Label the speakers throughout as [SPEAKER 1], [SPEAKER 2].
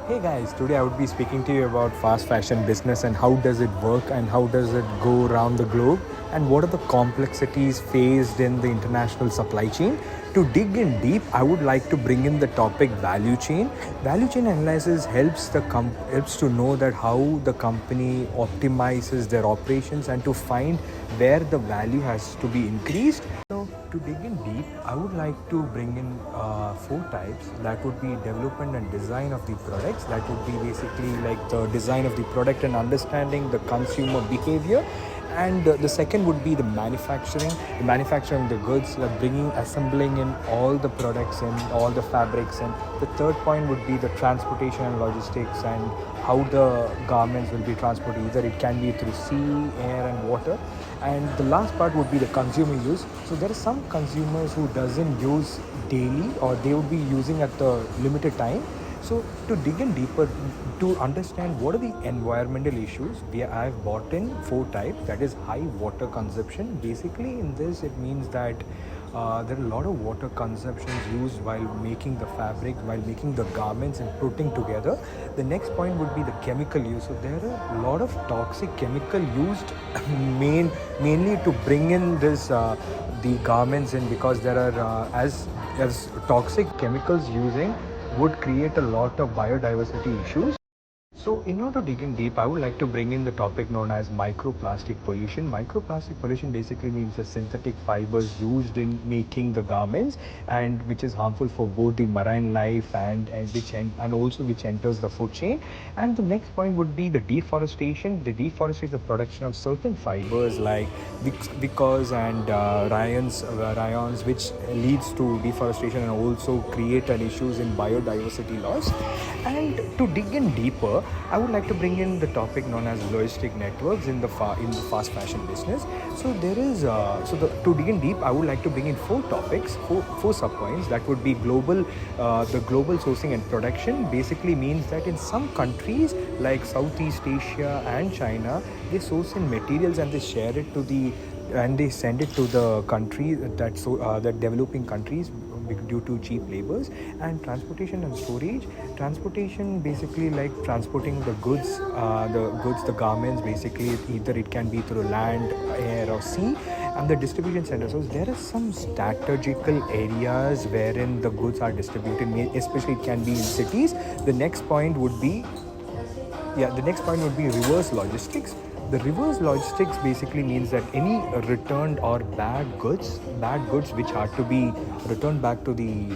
[SPEAKER 1] Hey guys, today I would be speaking to you about fast fashion business and how does it work and how does it go around the globe and what are the complexities faced in the international supply chain. To dig in deep, I would like to bring in the topic value chain. Value chain analysis helps to know that how the company optimizes their operations and to find where the value has to be increased. So to dig in deep, I would like to bring in four types. That would be development and design of the products. That would be basically like the design of the product and understanding the consumer behavior. And the second would be the manufacturing the goods, like bringing, assembling in all the products and all the fabrics. And the third point would be the transportation and logistics and how the garments will be transported. Either it can be through sea, air, and water. And the last part would be the consumer use. So there are some consumers who doesn't use daily or they would be using at the limited time. So to dig in deeper, to understand what are the environmental issues, I've bought in four types. That is high water consumption. Basically, in this, it means that there are a lot of water consumptions used while making the fabric, while making the garments and putting together. The next point would be the chemical use. So there are a lot of toxic chemical used mainly to bring in this the garments in, because there are as toxic chemicals using would create a lot of biodiversity issues. So, in order to dig in deep, I would like to bring in the topic known as microplastic pollution. Microplastic pollution basically means the synthetic fibers used in making the garments, and which is harmful for both the marine life and also which enters the food chain. And the next point would be the deforestation. The deforestation is the production of certain fibers like vicos and rayons, which leads to deforestation and also create an issues in biodiversity loss. And to dig in deeper, I would like to bring in the topic known as logistic networks in the fast fashion business. So there is to dig in deep, I would like to bring in four topics, four subpoints. That would be global, the global sourcing and production. Basically means that in some countries like Southeast Asia and China, they source in materials and they share it to the and they send it to the country that developing countries due to cheap labors. And transportation and storage. Transportation basically like transporting the garments, basically either it can be through land, air, or sea. And the distribution center, so there are some strategical areas wherein the goods are distributed, especially it can be in cities. The next point would be reverse logistics. The reverse logistics basically means that any returned or bad goods which are to be returned back to the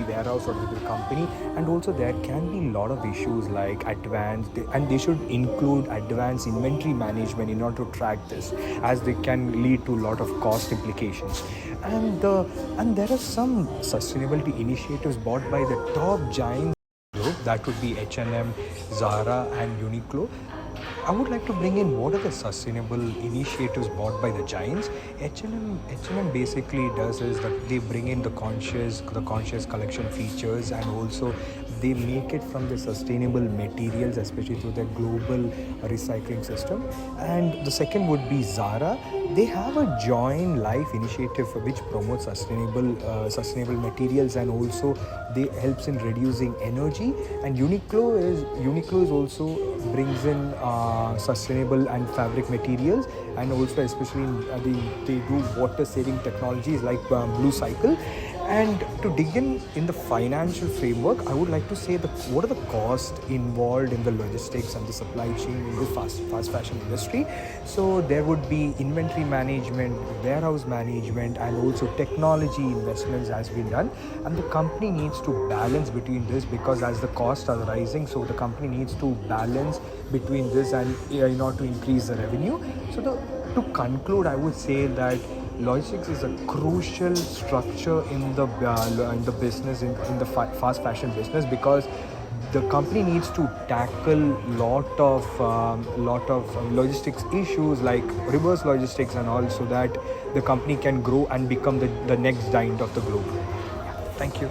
[SPEAKER 1] warehouse or to the company. And also there can be a lot of issues like and they should include advanced inventory management in order to track this, as they can lead to a lot of cost implications. And there are some sustainability initiatives bought by the top giants. That would be H&M, Zara, and Uniqlo. I would like to bring in what are the sustainable initiatives bought by the giants. H&M basically does is that they bring in the conscious collection features, and also they make it from the sustainable materials, especially through the global recycling system. And the second would be Zara. They have a join life initiative which promotes sustainable materials, and also they helps in reducing energy. And Uniqlo is also brings in sustainable and fabric materials, and also especially they do water saving technologies like Blue Cycle. And to dig in the financial framework, I would like to say that what are the costs involved in the logistics and the supply chain in the fast fashion industry. So there would be inventory management, warehouse management, and also technology investments has been done. And the company needs to balance between this, because as the costs are rising, so the company needs to balance between this and in order to increase the revenue. So to conclude, I would say that logistics is a crucial structure in the business, in the fast fashion business, because the company needs to tackle lot of logistics issues like reverse logistics and all, so that the company can grow and become the next giant of the globe. Yeah, thank you.